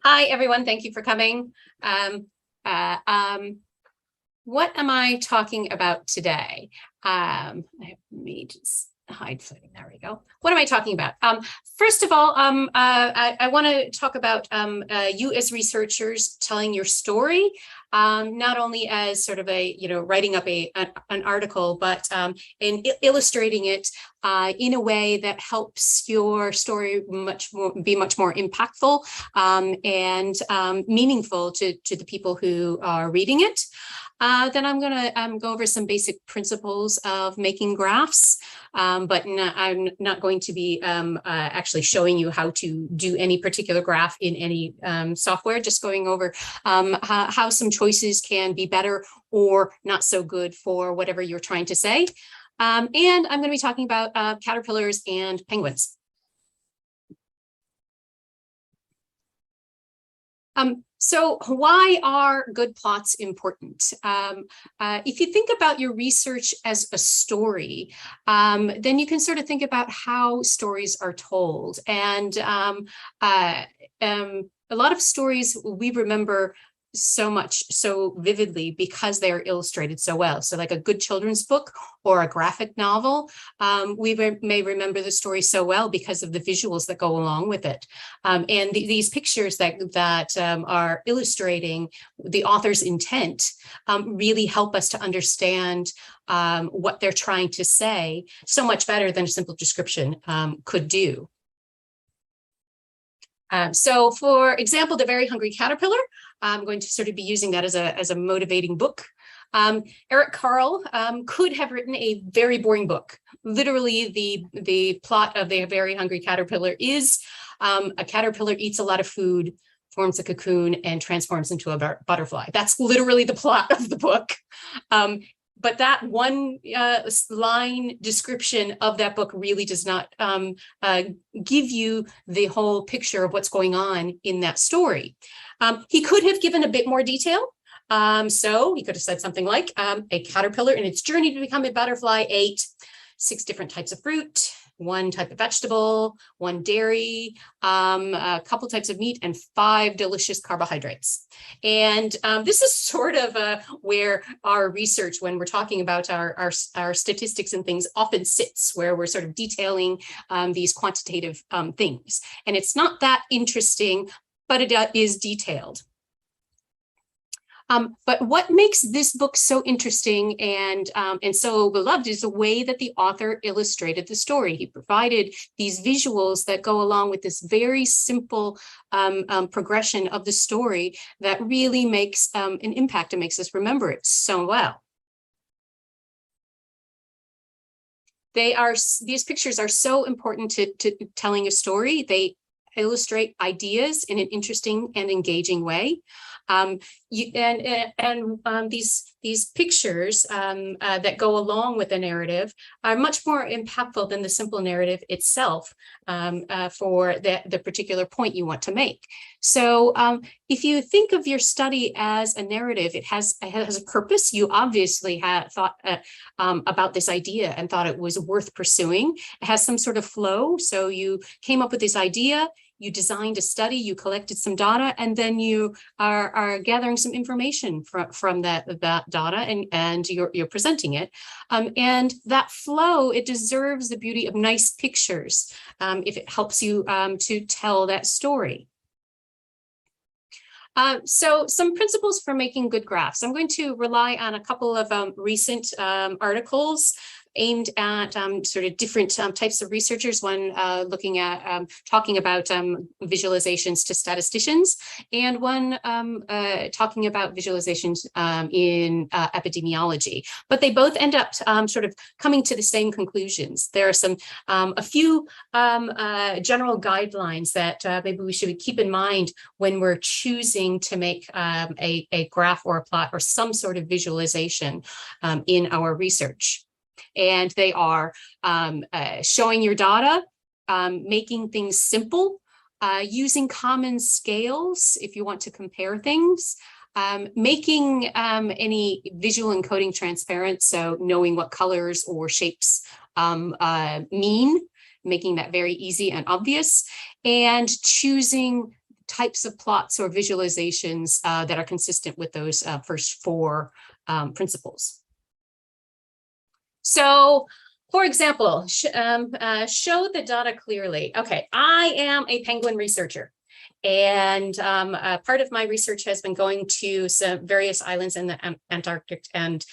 Hi, everyone. Thank you for coming. What am I talking about today? Let me just hide footing. There we go. What am I talking about? First of all, I want to talk about you as researchers telling your story, not only as sort of a, writing up an article, but in illustrating it in a way that helps your story be much more impactful and meaningful to the people who are reading it. Then I'm going to go over some basic principles of making graphs, but I'm not going to be actually showing you how to do any particular graph in any software, just going over how some choices can be better or not so good for whatever you're trying to say. And I'm going to be talking about caterpillars and penguins. So why are good plots important? If you think about your research as a story, then you can sort of think about how stories are told. And a lot of stories we remember so vividly because they are illustrated so well. So like a good children's book or a graphic novel, we may remember the story so well because of the visuals that go along with it. And these pictures that are illustrating the author's intent really help us to understand what they're trying to say so much better than a simple description could do. So for example, The Very Hungry Caterpillar, I'm going to sort of be using that as a motivating book. Eric Carle could have written a very boring book. Literally, the plot of The Very Hungry Caterpillar is a caterpillar eats a lot of food, forms a cocoon, and transforms into a butterfly. That's literally the plot of the book. But that one line description of that book really does not give you the whole picture of what's going on in that story. He could have given a bit more detail. So he could have said something like a caterpillar in its journey to become a butterfly ate 6 different types of fruit, 1 type of vegetable, 1 dairy, a couple types of meat, and 5 delicious carbohydrates. And this is sort of where our research, when we're talking about our statistics and things, often sits, where we're sort of detailing these quantitative things. And it's not that interesting, but it is detailed. But what makes this book so interesting and so beloved is the way that the author illustrated the story. He provided these visuals that go along with this very simple progression of the story that really makes an impact and makes us remember it so well. These pictures are so important to telling a story. They illustrate ideas in an interesting and engaging way. These pictures that go along with the narrative are much more impactful than the simple narrative itself for the particular point you want to make. So if you think of your study as a narrative, it has a purpose. You obviously had thought about this idea and thought it was worth pursuing. It has some sort of flow. So you came up with this idea, you designed a study, you collected some data, and then you are gathering some information from that data, and you're presenting it. And that flow, it deserves the beauty of nice pictures if it helps you to tell that story. So some principles for making good graphs. I'm going to rely on a couple of recent articles aimed at sort of different types of researchers, one looking at talking about visualizations to statisticians, and one talking about visualizations in epidemiology. But they both end up sort of coming to the same conclusions. There are a few general guidelines that maybe we should keep in mind when we're choosing to make a graph or a plot or some sort of visualization in our research. And they are showing your data, making things simple, using common scales if you want to compare things, making any visual encoding transparent, so knowing what colors or shapes mean, making that very easy and obvious, and choosing types of plots or visualizations that are consistent with those first four principles. So, for example, show the data clearly. Okay, I am a penguin researcher. And part of my research has been going to some various islands in the Antarctic and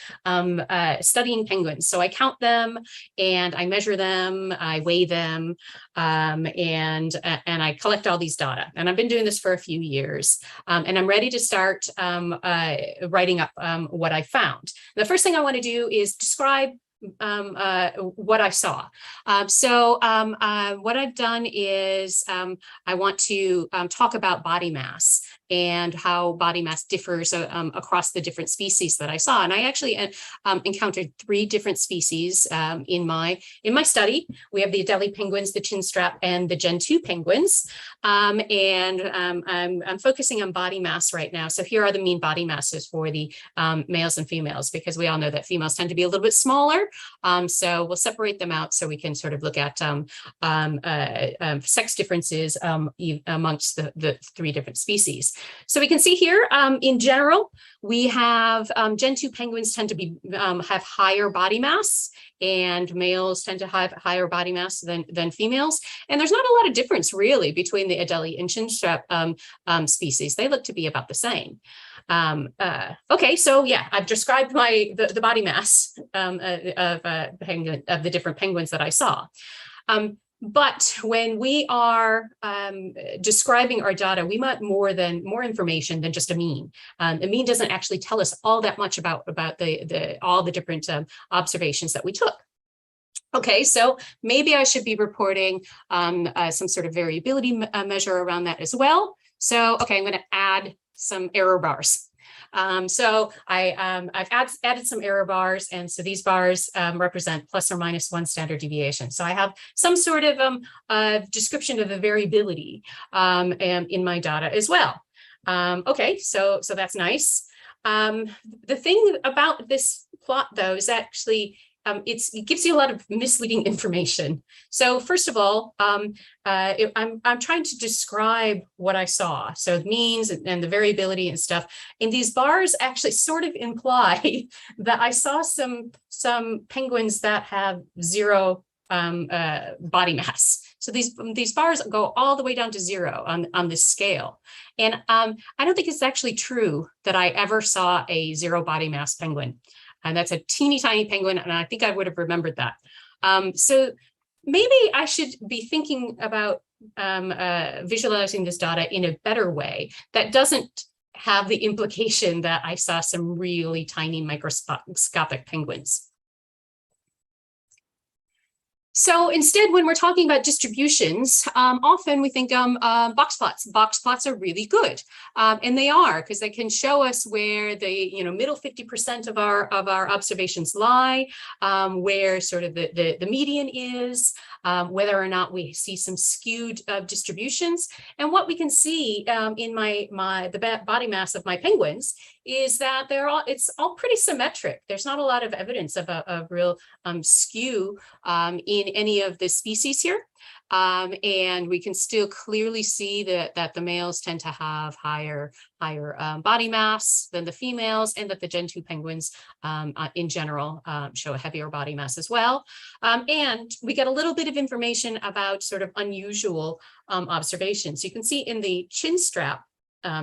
studying penguins. So I count them and I measure them, I weigh them, and I collect all these data. And I've been doing this for a few years. And I'm ready to start writing up what I found. The first thing I want to do is describe what I saw. What I've done is I want to talk about body mass and how body mass differs across the different species that I saw. And I actually encountered 3 different species in my study. We have the Adelie penguins, the chinstrap, and the Gen 2 penguins. I'm focusing on body mass right now. So here are the mean body masses for the males and females, because we all know that females tend to be a little bit smaller. So we'll separate them out so we can sort of look at sex differences amongst the 3 different species. So we can see here, in general, we have Gen 2 penguins tend to have higher body mass, and males tend to have higher body mass than females. And there's not a lot of difference really between the Adelie and chinstrap species. They look to be about the same. Okay, so yeah, I've described the body mass of the different penguins that I saw. But when we are describing our data, we want more information than just a mean. A mean doesn't actually tell us all that much about all the different observations that we took. Okay, so maybe I should be reporting some sort of variability measure around that as well. So, okay, I'm going to add some error bars. So I've added some error bars, and so these bars represent plus or minus 1 standard deviation. So I have some sort of description of the variability in my data as well. Okay, so that's nice. The thing about this plot, though, is actually it gives you a lot of misleading information. So first of all, I'm trying to describe what I saw. So it means and the variability and stuff. And these bars actually sort of imply that I saw some penguins that have 0 body mass. So these bars go all the way down to 0 on this scale. And I don't think it's actually true that I ever saw a 0 body mass penguin. And that's a teeny tiny penguin, and I think I would have remembered that. So maybe I should be thinking about visualizing this data in a better way that doesn't have the implication that I saw some really tiny microscopic penguins. So instead, when we're talking about distributions, often we think box plots. Box plots are really good, and they are, because they can show us where the middle 50% of our observations lie, where sort of the median is, whether or not we see some skewed distributions. And what we can see in the body mass of my penguins is that it's all pretty symmetric. There's not a lot of evidence of a real skew in any of the species here. And we can still clearly see that the males tend to have higher body mass than the females, and that the Gen 2 penguins in general show a heavier body mass as well. And we get a little bit of information about sort of unusual observations. You can see in the chinstrap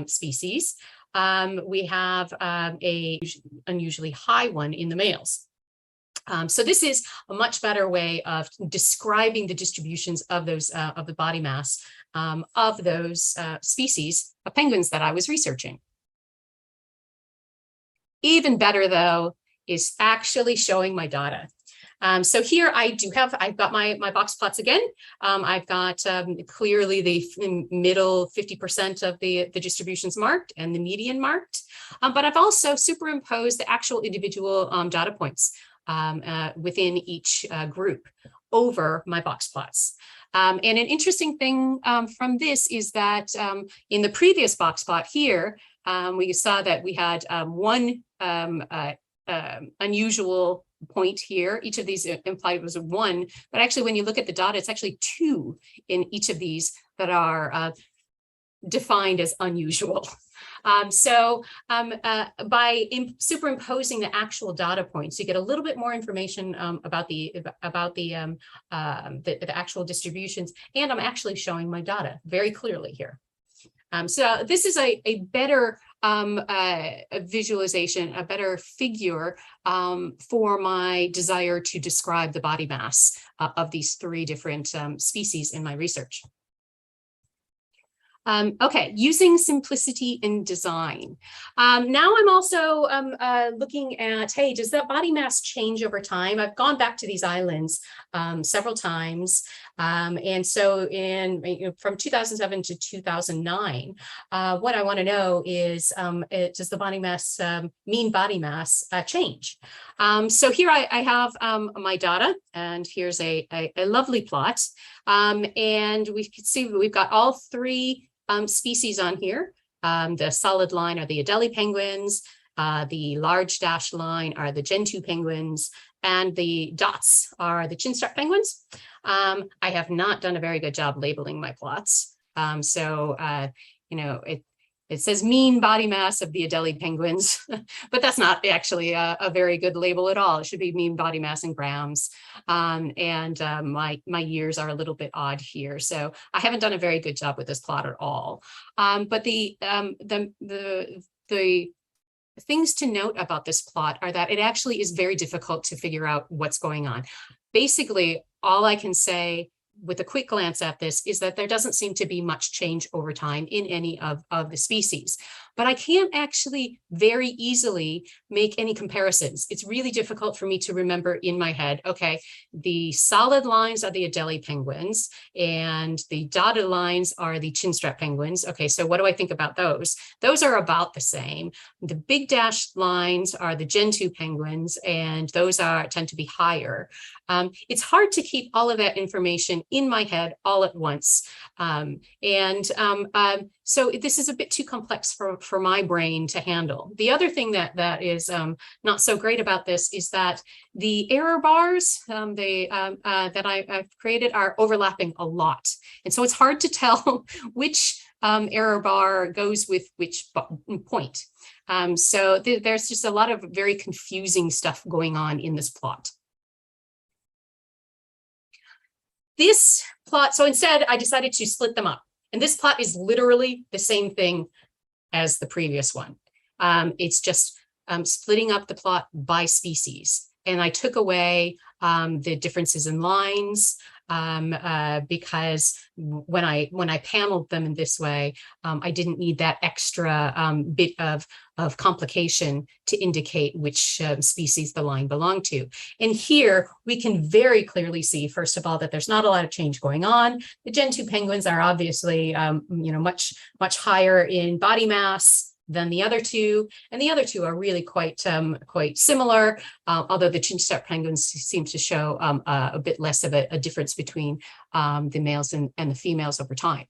species, we have a unusually high one in the males. So this is a much better way of describing the distributions of those of the body mass of those species of penguins that I was researching. Even better, though, is actually showing my data. So here I've got my box plots again. I've got clearly the middle 50% of the distributions marked and the median marked, but I've also superimposed the actual individual data points within each group over my box plots. And an interesting thing from this is that in the previous box plot here, we saw that we had one unusual point here. Each of these implied was a 1, but actually when you look at the data, it's actually 2 in each of these that are defined as unusual. By superimposing the actual data points, you get a little bit more information about the actual distributions, and I'm actually showing my data very clearly here. So this is a better visualization, a better figure for my desire to describe the body mass of these three different species in my research. Okay, using simplicity in design. Now I'm also looking at, hey, does that body mass change over time? I've gone back to these islands several times. And so from 2007 to 2009, what I want to know is, does the body mass, mean body mass change? So here I have my data, and here's a lovely plot. And we can see we've got all three species on here. The solid line are the Adelie penguins, the large dashed line are the Gentoo penguins, and the dots are the chinstrap penguins. I have not done a very good job labeling my plots. It says mean body mass of the Adelie penguins, but that's not actually a very good label at all. It should be mean body mass in grams. My years are a little bit odd here, so I haven't done a very good job with this plot at all. But the things to note about this plot are that it actually is very difficult to figure out what's going on. Basically, all I can say with a quick glance at this is that there doesn't seem to be much change over time in any of the species. But I can't actually very easily make any comparisons. It's really difficult for me to remember in my head, okay, the solid lines are the Adelie penguins and the dotted lines are the chinstrap penguins. Okay, so what do I think about those? Those are about the same. The big dashed lines are the Gentoo penguins, and those tend to be higher. It's hard to keep all of that information in my head all at once. So this is a bit too complex for my brain to handle. The other thing that is not so great about this is that the error bars that I've created are overlapping a lot. And so it's hard to tell which error bar goes with which point. So there's just a lot of very confusing stuff going on in this plot. This plot, so instead I decided to split them up. And this plot is literally the same thing as the previous one. It's just splitting up the plot by species. And I took away the differences in lines because when I paneled them in this way, I didn't need that extra bit of complication to indicate which species the line belonged to. And here we can very clearly see, first of all, that there's not a lot of change going on. The Gentoo penguins are obviously much higher in body mass than the other two, and the other two are really quite similar, although the chinstrap penguins seem to show a bit less of a difference between the males and the females over time.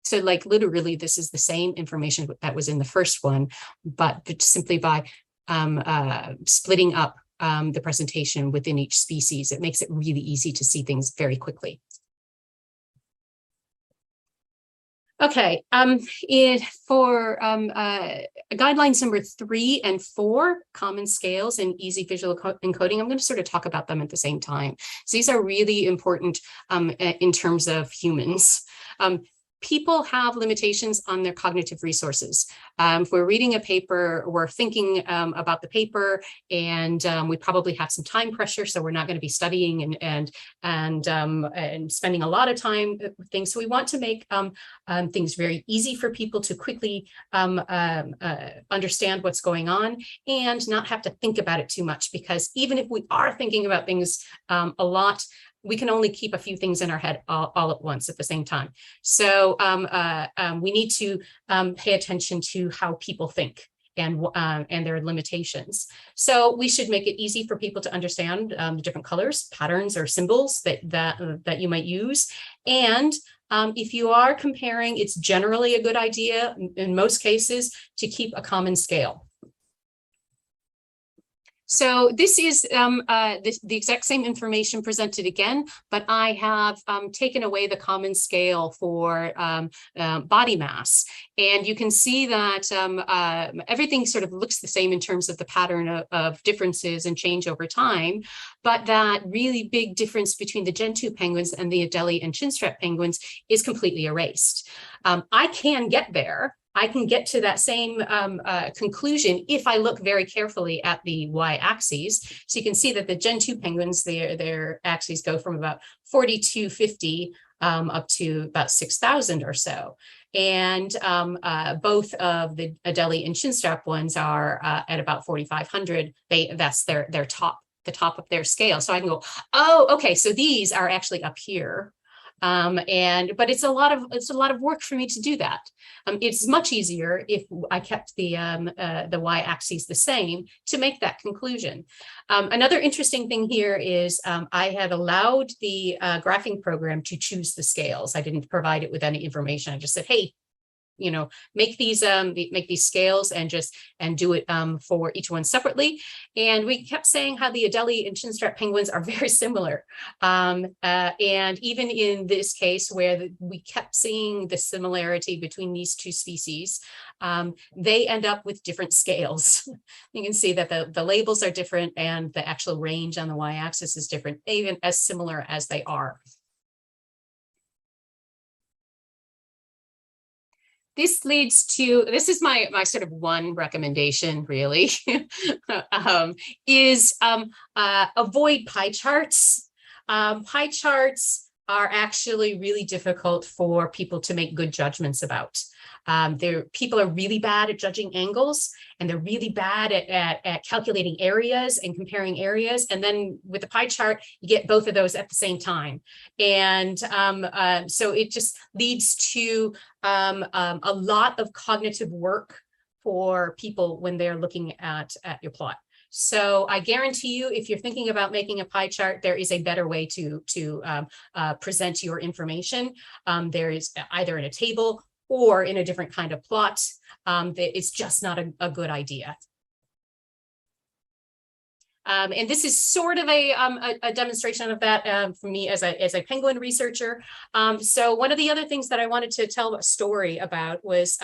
So like literally this is the same information that was in the first one, but simply by splitting up the presentation within each species, it makes it really easy to see things very quickly. Okay, for guidelines number 3 and 4, common scales and easy visual encoding, I'm going to sort of talk about them at the same time. So these are really important in terms of humans. People have limitations on their cognitive resources. If we're reading a paper, we're thinking about the paper, and we probably have some time pressure, so we're not going to be studying and spending a lot of time with things. So we want to make things very easy for people to quickly understand what's going on and not have to think about it too much, because even if we are thinking about things a lot, we can only keep a few things in our head all at once at the same time. So we need to pay attention to how people think and their limitations. So we should make it easy for people to understand the different colors, patterns, or symbols that you might use. And if you are comparing, it's generally a good idea in most cases to keep a common scale. So this is the exact same information presented again, but I have taken away the common scale for body mass. And you can see that everything sort of looks the same in terms of the pattern of differences and change over time, but that really big difference between the Gen 2 penguins and the Adelie and chinstrap penguins is completely erased. I can get there. I can get to that same conclusion if I look very carefully at the y-axes. So you can see that the Gen 2 penguins, their axes go from about 4,250 up to about 6,000 or so. And both of the Adelie and chinstrap ones are at about 4,500. That's their top, the top of their scale. So I can go, oh, okay, so these are actually up here. But it's a lot of work for me to do that. It's much easier if I kept the y-axis the same to make that conclusion. Another interesting thing here is I had allowed the graphing program to choose the scales. I didn't provide it with any information. I just said, hey, you know, make these scales and do it for each one separately. And we kept saying how the Adelie and chinstrap penguins are very similar. And even in this case where we kept seeing the similarity between these two species, they end up with different scales. You can see that the labels are different and the actual range on the y-axis is different, even as similar as they are. This leads to, this is my sort of one recommendation really, is avoid pie charts. Pie charts are actually really difficult for people to make good judgments about. People are really bad at judging angles, and they're really bad at calculating areas and comparing areas. And then with the pie chart, you get both of those at the same time. And so it just leads to a lot of cognitive work for people when they're looking at your plot. So I guarantee you, if you're thinking about making a pie chart, there is a better way to present your information. There is either in a table or in a different kind of plot. It's just not a good idea. And this is sort of a demonstration of that for me as a penguin researcher. So one of the other things that I wanted to tell a story about was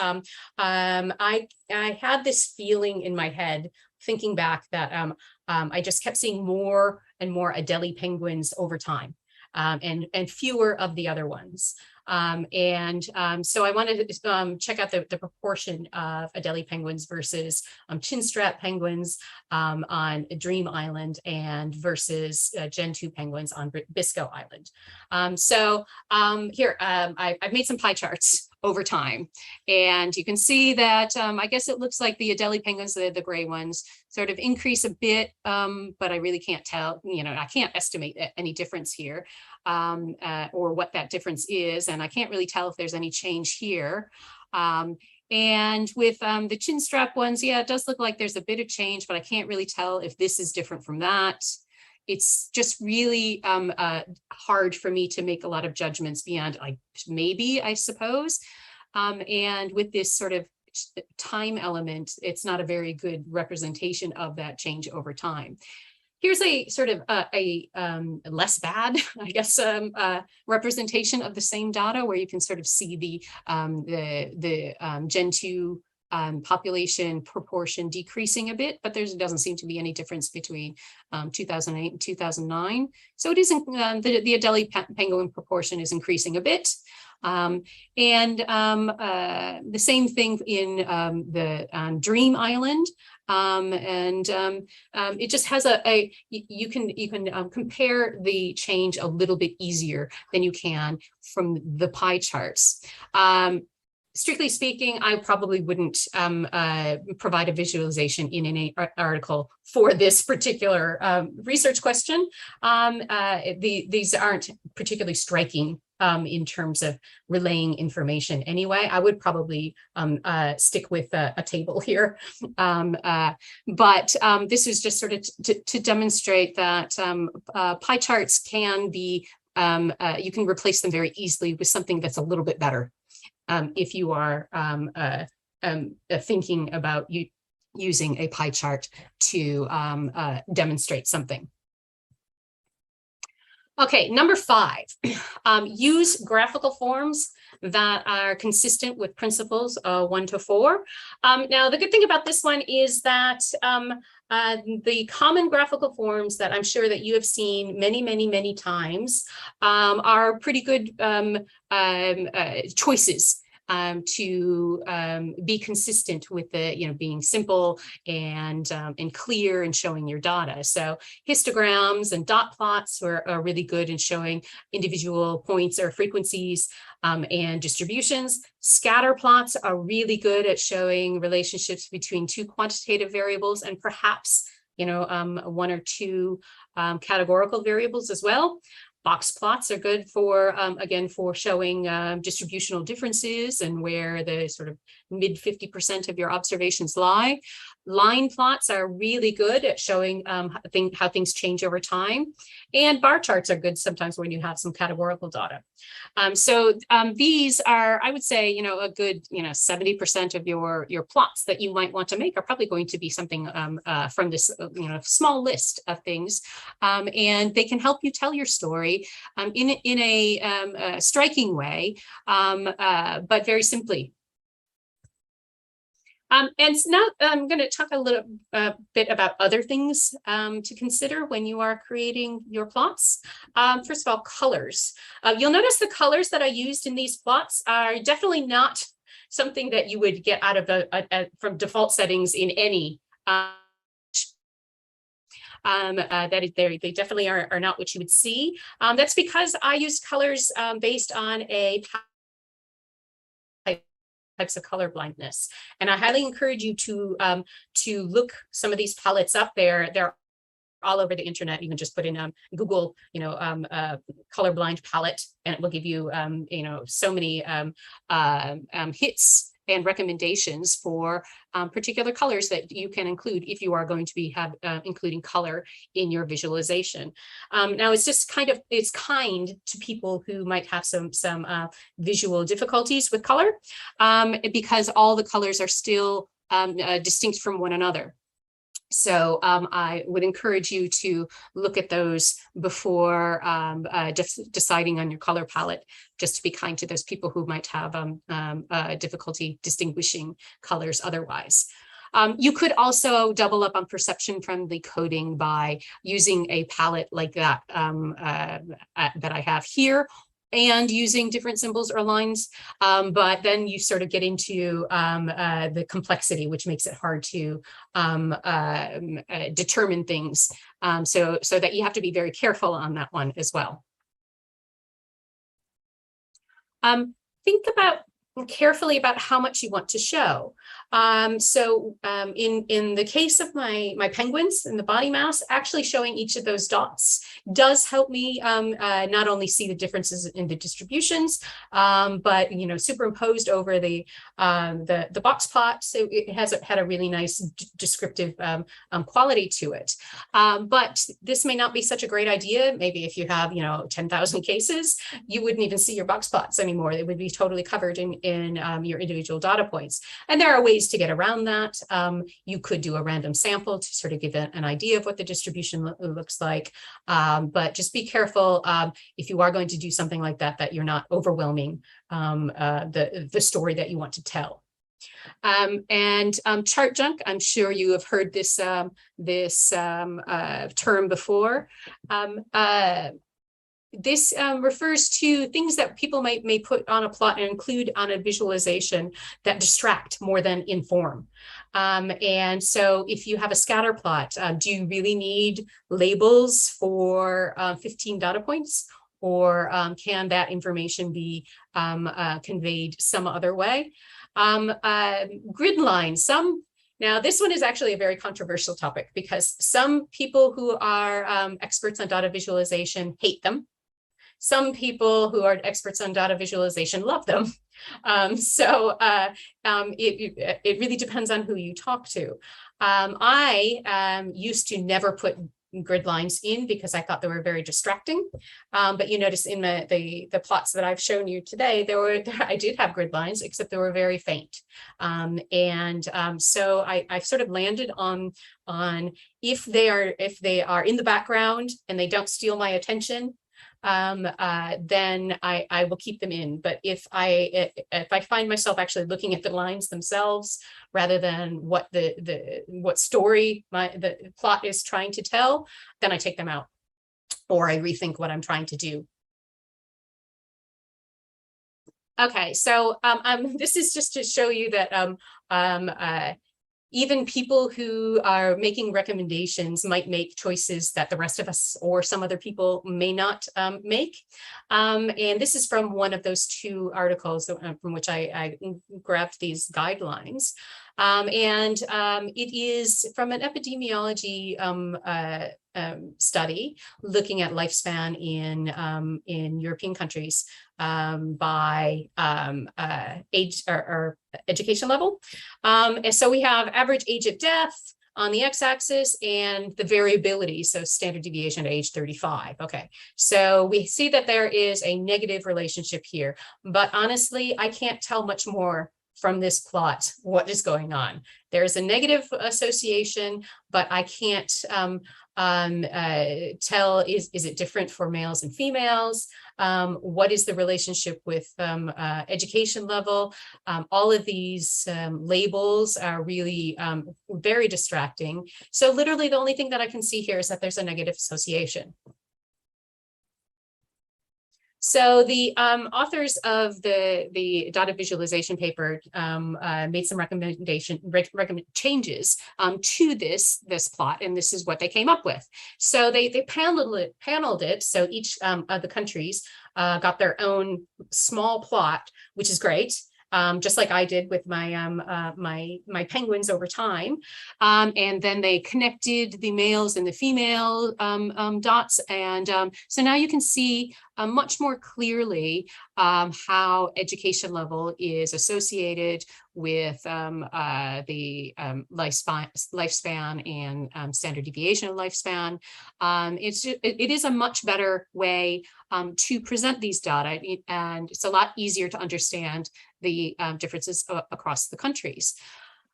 I had this feeling in my head thinking back that I just kept seeing more and more Adelie penguins over time, and fewer of the other ones. So I wanted to check out the proportion of Adelie penguins versus chinstrap penguins on Dream Island and versus Gen 2 penguins on Bisco Island. Here, I've made some pie charts over time, and you can see that I guess it looks like the Adelie penguins, the gray ones, sort of increase a bit, but I really can't tell, you know, I can't estimate any difference here or what that difference is, and I can't really tell if there's any change here. And with the chinstrap ones, yeah, it does look like there's a bit of change, but I can't really tell if this is different from that. It's just really hard for me to make a lot of judgments beyond like maybe, I suppose. And with this sort of time element, it's not a very good representation of that change over time. Here's a sort of a less bad, I guess, representation of the same data where you can sort of see the Gen 2 population proportion decreasing a bit, but there doesn't seem to be any difference between 2008 and 2009. So it isn't, the Adelie penguin proportion is increasing a bit. The same thing in the Dream Island. It just has you can compare the change a little bit easier than you can from the pie charts. Strictly speaking, I probably wouldn't provide a visualization in any article for this particular research question. These aren't particularly striking in terms of relaying information anyway. I would probably stick with a table here. But this is just sort of to demonstrate that pie charts can be, you can replace them very easily with something that's a little bit better. If you are thinking about using a pie chart to demonstrate something. Okay, number 5, use graphical forms that are consistent with principles 1 to 4. Now, the good thing about this one is that the common graphical forms that I'm sure that you have seen many, many, many times are pretty good choices to be consistent with the, being simple and clear and showing your data. So histograms and dot plots are really good in showing individual points or frequencies and distributions. Scatter plots are really good at showing relationships between 2 quantitative variables and perhaps, 1 or 2 categorical variables as well. Box plots are good for, again, for showing distributional differences and where the sort of mid 50% of your observations lie. Line plots are really good at showing how things change over time. And bar charts are good sometimes when you have some categorical data. So these are, I would say, a good, 70% of your plots that you might want to make are probably going to be something from this, small list of things. And they can help you tell your story in a striking way, but very simply. And now I'm going to talk a little bit about other things to consider when you are creating your plots. First of all, colors. You'll notice the colors that I used in these plots are definitely not something that you would get out of from default settings in any. They definitely are not what you would see. That's because I used colors based on a types of color blindness. And I highly encourage you to look some of these palettes up there. They're all over the internet. You can just put in Google, colorblind palette, and it will give you, so many hits and recommendations for particular colors that you can include if you are going to be including color in your visualization. Now, it's just it's kind to people who might have some visual difficulties with color because all the colors are still distinct from one another. So I would encourage you to look at those before deciding on your color palette, just to be kind to those people who might have difficulty distinguishing colors otherwise. You could also double up on perception friendly coding by using a palette like that that I have here, and using different symbols or lines, but then you sort of get into the complexity, which makes it hard to determine things. So that you have to be very careful on that one as well. Think carefully about how much you want to show. In the case of my penguins and the body mass, actually showing each of those dots does help me not only see the differences in the distributions, but superimposed over the box plot, so it has had a really nice descriptive quality to it. But this may not be such a great idea. Maybe if you have 10,000 cases, you wouldn't even see your box plots anymore. It would be totally covered in your individual data points. And there are ways to get around that. You could do a random sample to sort of give an idea of what the distribution looks like. But just be careful if you are going to do something like that, that you're not overwhelming the story that you want to tell. Chart junk, I'm sure you have heard this term before. This refers to things that people may put on a plot and include on a visualization that distract more than inform. And so if you have a scatter plot, do you really need labels for 15 data points? Or can that information be conveyed some other way? Grid lines, now, this one is actually a very controversial topic because some people who are experts on data visualization hate them. Some people who are experts on data visualization love them. It really depends on who you talk to. I used to never put grid lines in because I thought they were very distracting. But you notice in the plots that I've shown you today, I did have grid lines, except they were very faint. So I sort of landed on if they are in the background and they don't steal my attention, then I will keep them in. But if I find myself actually looking at the lines themselves rather than what story the plot is trying to tell, then I take them out or I rethink what I'm trying to do. Okay, so this is just to show you that even people who are making recommendations might make choices that the rest of us or some other people may not make. And this is from one of those two articles from which I grabbed these guidelines. It is from an epidemiology study looking at lifespan in European countries by age or education level. And so we have average age of death on the x-axis and the variability, so standard deviation at age 35. Okay, so we see that there is a negative relationship here, but honestly, I can't tell much more from this plot what is going on. There's a negative association, but I can't tell, is it different for males and females? What is the relationship with education level? All of these labels are really very distracting. So literally the only thing that I can see here is that there's a negative association. So the authors of the data visualization paper made some changes to this plot, and this is what they came up with. So they paneled it. So each of the countries got their own small plot, which is great. Just like I did with my my penguins over time. And then they connected the males and the female dots. And so now you can see much more clearly how education level is associated with the lifespan and standard deviation of lifespan. It is a much better way to present these data, and it's a lot easier to understand the differences across the countries.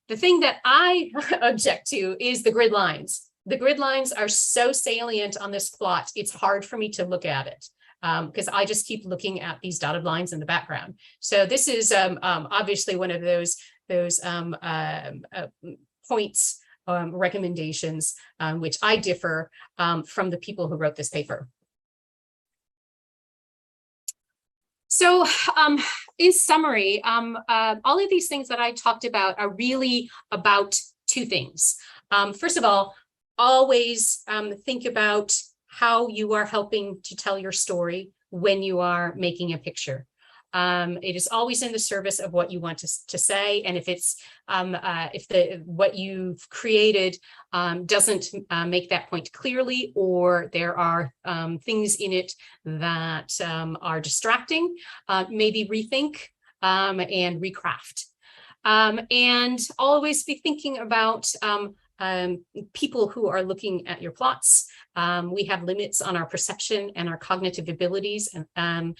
The thing that I object to is the grid lines. The grid lines are so salient on this plot, it's hard for me to look at it because I just keep looking at these dotted lines in the background. So this is obviously one of those points, recommendations, which I differ from the people who wrote this paper. So in summary, all of these things that I talked about are really about two things. First of all, always think about how you are helping to tell your story when you are making a picture. It is always in the service of what you want to say, and if it's what you've created doesn't make that point clearly, or there are things in it that are distracting, maybe rethink and recraft. And always be thinking about people who are looking at your plots. We have limits on our perception and our cognitive abilities, and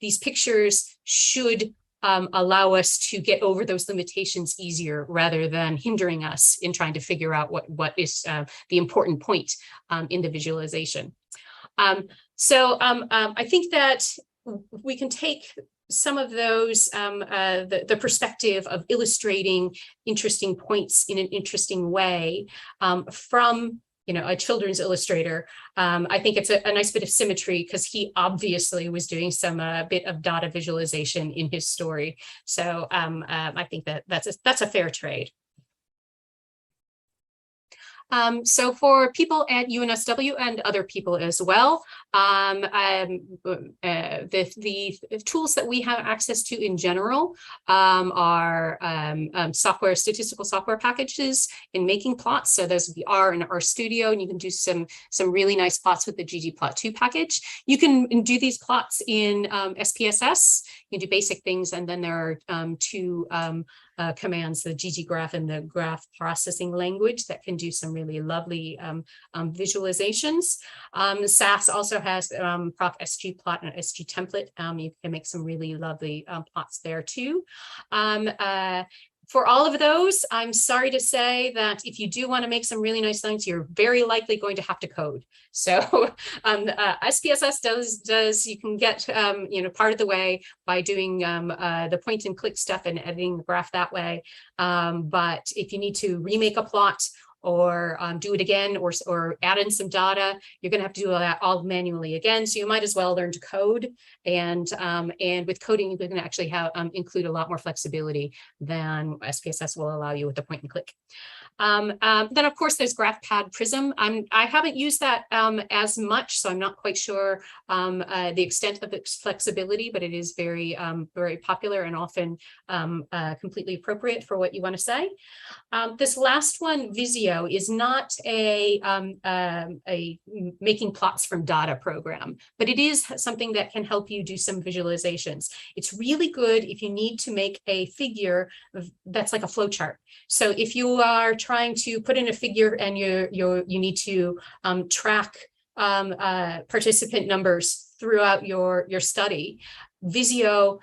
these pictures should allow us to get over those limitations easier rather than hindering us in trying to figure out what is the important point in the visualization. I think that we can take some of those, the perspective of illustrating interesting points in an interesting way from a children's illustrator. I think it's a nice bit of symmetry because he obviously was doing some bit of data visualization in his story. So I think that's a fair trade. So for people at UNSW and other people as well, the tools that we have access to in general are statistical software packages in making plots. So those would be R and RStudio, and you can do some really nice plots with the ggplot2 package. You can do these plots in SPSS. You can do basic things, and then there are two commands, the gggraph and the graph processing language that can do some really lovely visualizations. SAS also has proc SGplot and SGtemplate. You can make some really lovely plots there too. For all of those, I'm sorry to say that if you do want to make some really nice things, you're very likely going to have to code. So SPSS does you can get part of the way by doing the point and click stuff and editing the graph that way. But if you need to remake a plot or do it again, or add in some data, you're going to have to do that all manually again. So you might as well learn to code. And with coding, you can actually have include a lot more flexibility than SPSS will allow you with the point and click. Then of course there's GraphPad Prism. I haven't used that as much, so I'm not quite sure the extent of its flexibility, but it is very very popular and often completely appropriate for what you want to say. This last one, Visio, is not a making plots from data program, but it is something that can help you do some visualizations. It's really good if you need to make a figure that's like a flow chart. So if you are trying to put in a figure and you need to track participant numbers throughout your study, Visio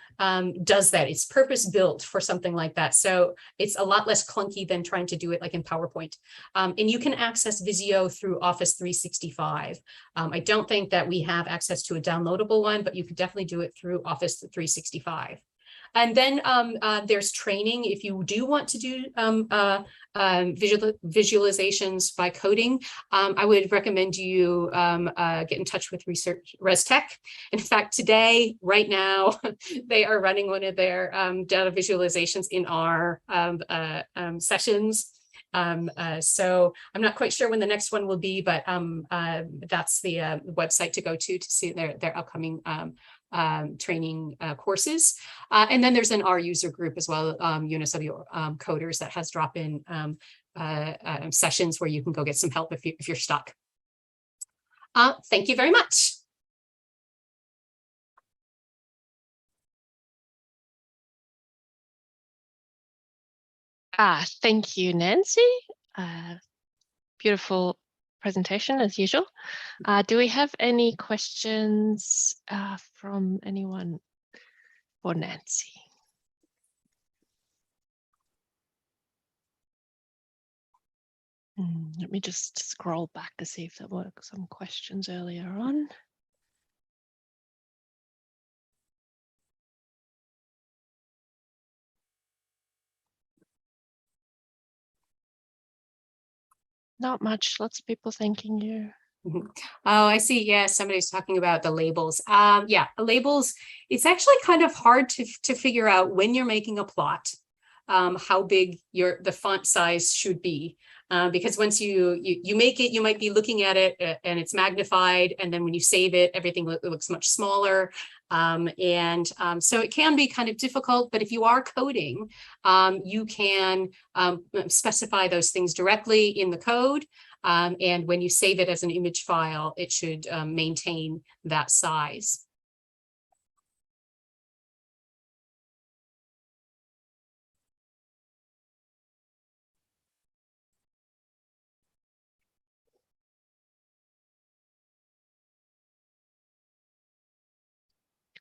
does that. It's purpose built for something like that. So it's a lot less clunky than trying to do it like in PowerPoint. And you can access Visio through Office 365. I don't think that we have access to a downloadable one, but you could definitely do it through Office 365. And then there's training if you do want to do visualizations by coding. I would recommend you get in touch with ResTech. In fact, today, right now, they are running one of their data visualizations in our sessions. So I'm not quite sure when the next one will be, but that's the website to go to see their upcoming training courses. And then there's an R user group as well, UNSW coders, that has drop-in sessions where you can go get some help if you're stuck. Thank you very much. Thank you, Nancy. Beautiful presentation as usual. Do we have any questions from anyone for Nancy? Let me just scroll back to see if there were some questions earlier on. Not much. Lots of people thanking you. Oh, I see. Yeah, somebody's talking about the labels. Yeah, labels. It's actually kind of hard to figure out when you're making a plot, how big the font size should be. Because once you make it, you might be looking at it and it's magnified, and then when you save it, everything looks much smaller. So it can be kind of difficult, but if you are coding, you can specify those things directly in the code. And when you save it as an image file, it should maintain that size.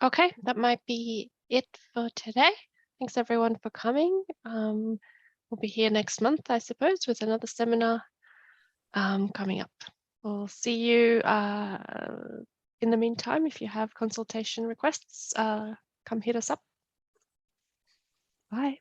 Okay, that might be it for today. Thanks everyone for coming. We'll be here next month, I suppose, with another seminar coming up. We'll see you in the meantime. If you have consultation requests, come hit us up. Bye.